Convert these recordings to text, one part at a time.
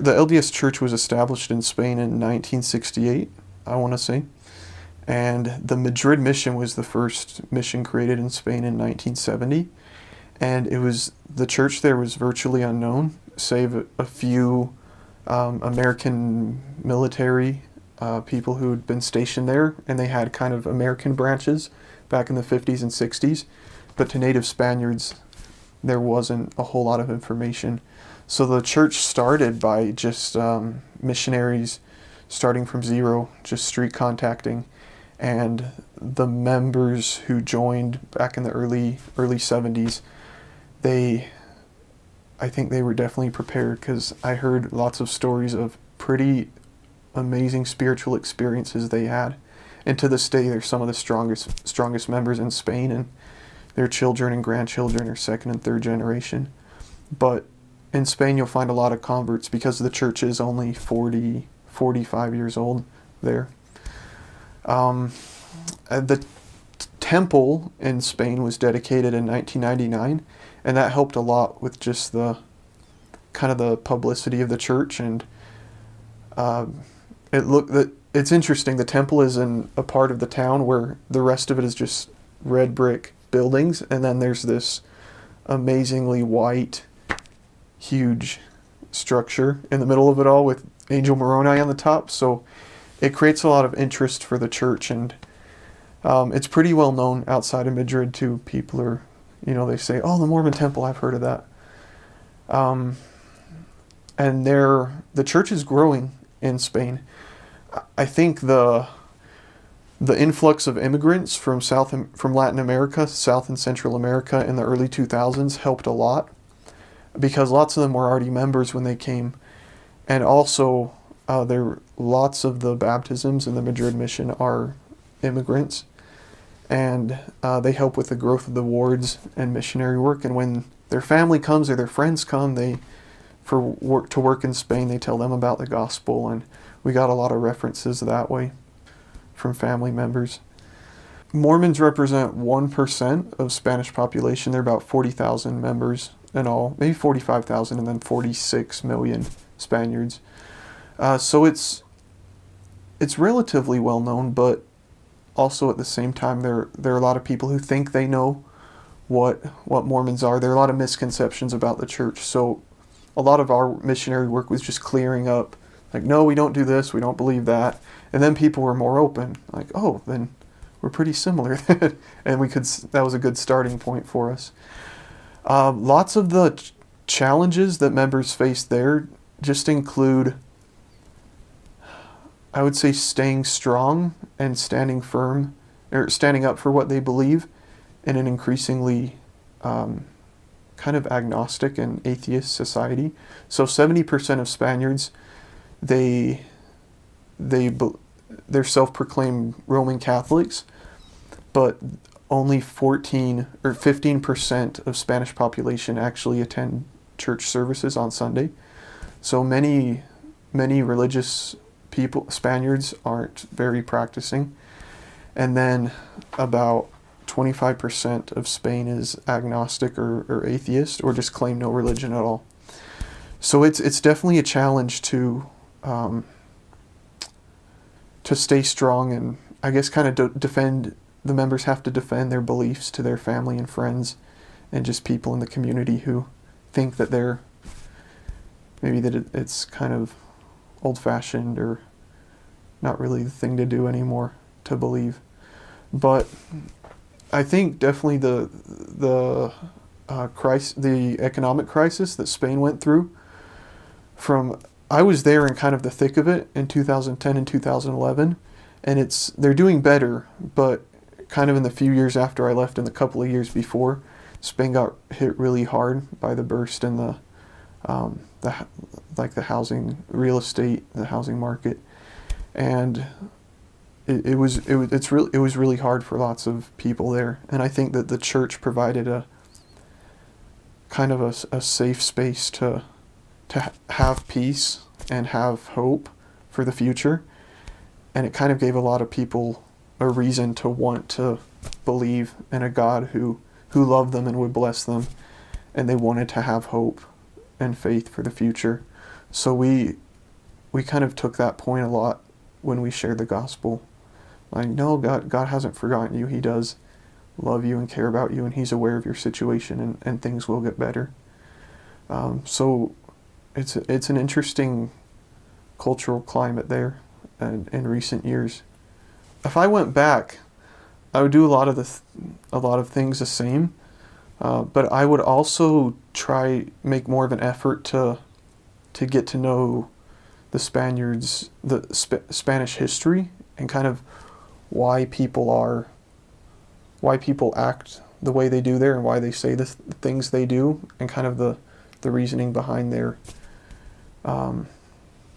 the LDS Church was established in Spain in 1968, I want to say. And the Madrid mission was the first mission created in Spain in 1970. And the church there was virtually unknown, save a few American military people who had been stationed there, and they had kind of American branches back in the 50s and 60s. But to native Spaniards, there wasn't a whole lot of information. So the church started by just missionaries starting from zero, just street contacting. And the members who joined back in the early 70s, I think they were definitely prepared, because I heard lots of stories of pretty amazing spiritual experiences they had. And to this day, they're some of the strongest members in Spain, and their children and grandchildren are second and third generation. But in Spain, you'll find a lot of converts because the church is only 45 years old there. The temple in Spain was dedicated in 1999, and that helped a lot with just the kind of the publicity of the church. And it's interesting. The temple is in a part of the town where the rest of it is just red brick buildings, and then there's this amazingly white, huge structure in the middle of it all with Angel Moroni on the top. So it creates a lot of interest for the church, and it's pretty well known outside of Madrid too. People are, they say, "Oh, the Mormon Temple, I've heard of that." And the church is growing in Spain. I think the influx of immigrants from Latin America, South and Central America in the early 2000s helped a lot, because lots of them were already members when they came. And also, lots of the baptisms in the Madrid mission are immigrants, and they help with the growth of the wards and missionary work. And when their family comes or their friends come, to work in Spain, they tell them about the gospel, and we got a lot of references that way from family members. Mormons represent 1% of Spanish population. They're about 40,000 members in all, maybe 45,000, and then 46 million Spaniards. So it's relatively well known, but also at the same time, there are a lot of people who think they know what Mormons are. There are a lot of misconceptions about the church. So a lot of our missionary work was just clearing up, like, no, we don't do this, we don't believe that. And then people were more open, like, oh, then we're pretty similar. And that was a good starting point for us. Lots of the challenges that members face there just include, I would say, staying strong and standing firm, or standing up for what they believe in an increasingly kind of agnostic and atheist society. So 70% of Spaniards, they're self-proclaimed Roman Catholics, but only 14 or 15% of Spanish population actually attend church services on Sunday. So many religious people, Spaniards, aren't very practicing. And then about 25% of Spain is agnostic or atheist, or just claim no religion at all. So it's definitely a challenge to stay strong, and I guess kind of defend. The members have to defend their beliefs to their family and friends, and just people in the community who think that it's kind of old-fashioned or not really the thing to do anymore to believe. But I think definitely the economic crisis that Spain went through. I was there in kind of the thick of it in 2010 and 2011, and they're doing better, but kind of in the few years after I left and the couple of years before, Spain got hit really hard by the burst in the housing, real estate, the housing market, and it was really hard for lots of people there. And I think that the church provided a kind of a safe space to have peace and have hope for the future, and it kind of gave a lot of people a reason to want to believe in a God who loved them and would bless them, and they wanted to have hope and faith for the future. So we kind of took that point a lot when we shared the gospel. Like, no, God hasn't forgotten you. He does love you and care about you, and He's aware of your situation, and things will get better. So it's an interesting cultural climate there in recent years. If I went back, I would do a lot of things the same, but I would also try make more of an effort to get to know the Spaniards, the Spanish history, and kind of why people act the way they do there, and why they say the things they do, and kind of the reasoning behind um,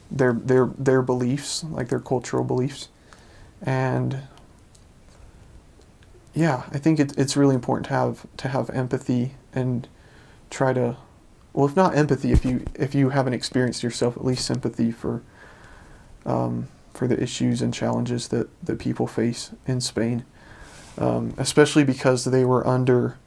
their beliefs, like their cultural beliefs. And yeah, I think it's really important to have empathy and try to, well, if not empathy, if you haven't experienced yourself, at least sympathy for the issues and challenges that people face in Spain, especially because they were under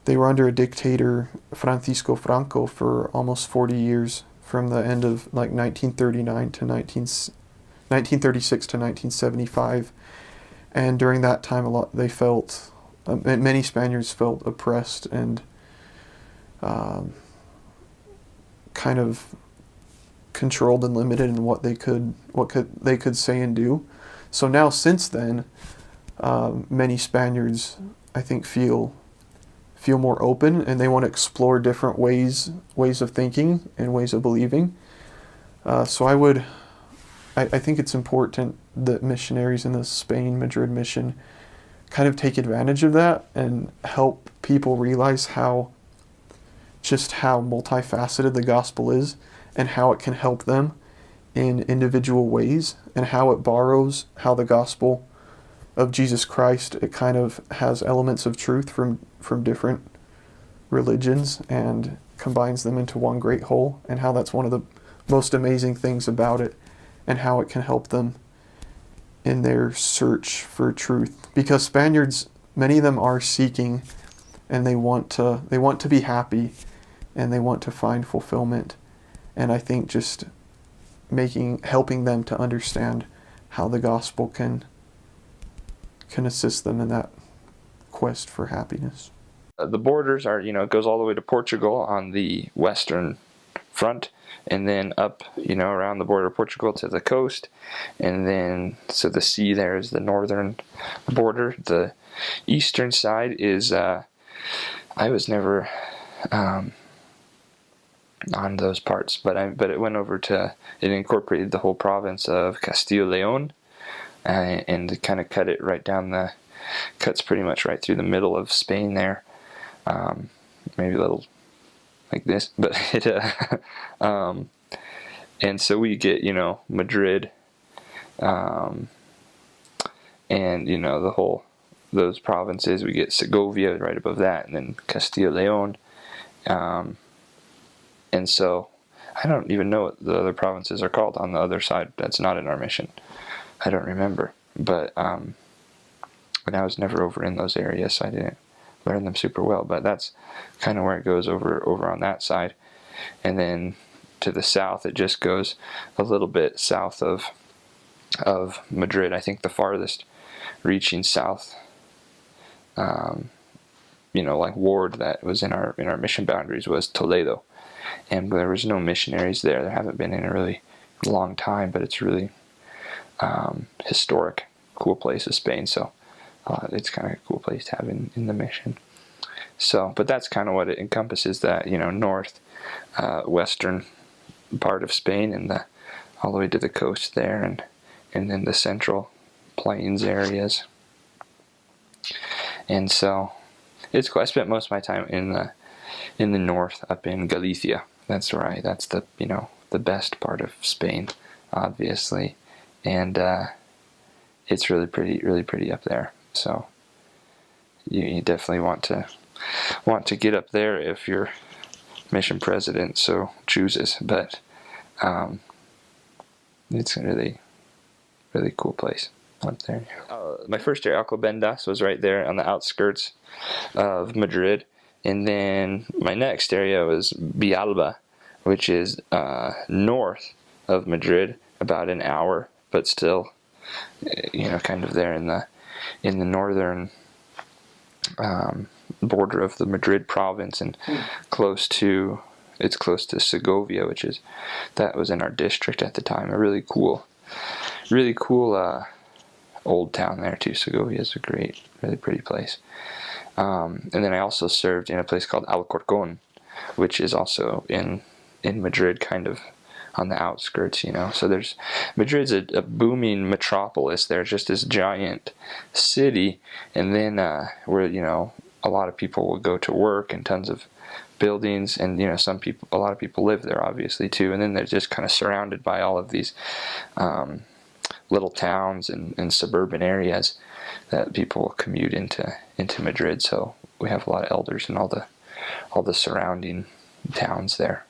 a dictator, Francisco Franco, for almost 40 years, from the end of like 1939 to 1936 to 1975. And during that time, many Spaniards felt oppressed and kind of controlled and limited in what they could say and do. So now, since then, many Spaniards, I think, feel more open, and they want to explore different ways of thinking and ways of believing. So I think it's important that missionaries in the Spain Madrid mission kind of take advantage of that and help people realize how multifaceted the gospel is, and how it can help them in individual ways, and how how the gospel of Jesus Christ, it kind of has elements of truth from different religions and combines them into one great whole, and how that's one of the most amazing things about it, and how it can help them in their search for truth. Because Spaniards, many of them are seeking, and they want to be happy, and they want to find fulfillment. And I think just helping them to understand how the gospel can assist them in that quest for happiness. The borders are, it goes all the way to Portugal on the western front, and then up, around the border of Portugal to the coast, and then, so the sea there is the northern border. The eastern side is, I was never on those parts, but it went over to, it incorporated the whole province of Castile-Leon, and it kind of cuts pretty much right through the middle of Spain there. Maybe a little like this, but it and so we get Madrid, and the whole, those provinces. We get Segovia right above that, and then Castile-Leon, and so I don't even know what the other provinces are called on the other side. That's not in our mission. I don't remember, but I was never over in those areas, so I didn't learn them super well. But that's kind of where it goes over on that side. And then to the south, it just goes a little bit south of Madrid. I think the farthest reaching south, like ward that was in our mission boundaries was Toledo, and there was no missionaries there. There haven't been in a really long time, but it's really historic, cool place of Spain. So it's kind of a cool place to have in the mission. So, but that's kind of what it encompasses, that north western part of Spain, and all the way to the coast there, and then the central plains areas. And so it's cool. I spent most of my time in the north, up in Galicia. That's right. That's the the best part of Spain, obviously, and it's really pretty up there. So you definitely want to get up there if your mission president so chooses. But it's a really cool place up there. My first year, Alcobendas, was right there on the outskirts of Madrid, and then my next area was Villalba, which is north of Madrid, about an hour, but still, kind of there in the northern border of the Madrid province, and close to Segovia, that was in our district at the time. A really cool old town there too. Segovia is a great, really pretty place. And then I also served in a place called Alcorcón, which is also in Madrid, kind of on the outskirts, So Madrid's a booming metropolis. There's just this giant city, and then where a lot of people will go to work, and tons of buildings, and a lot of people live there, obviously, too. And then they're just kind of surrounded by all of these little towns and suburban areas that people commute into Madrid. So we have a lot of elders in all the surrounding towns there.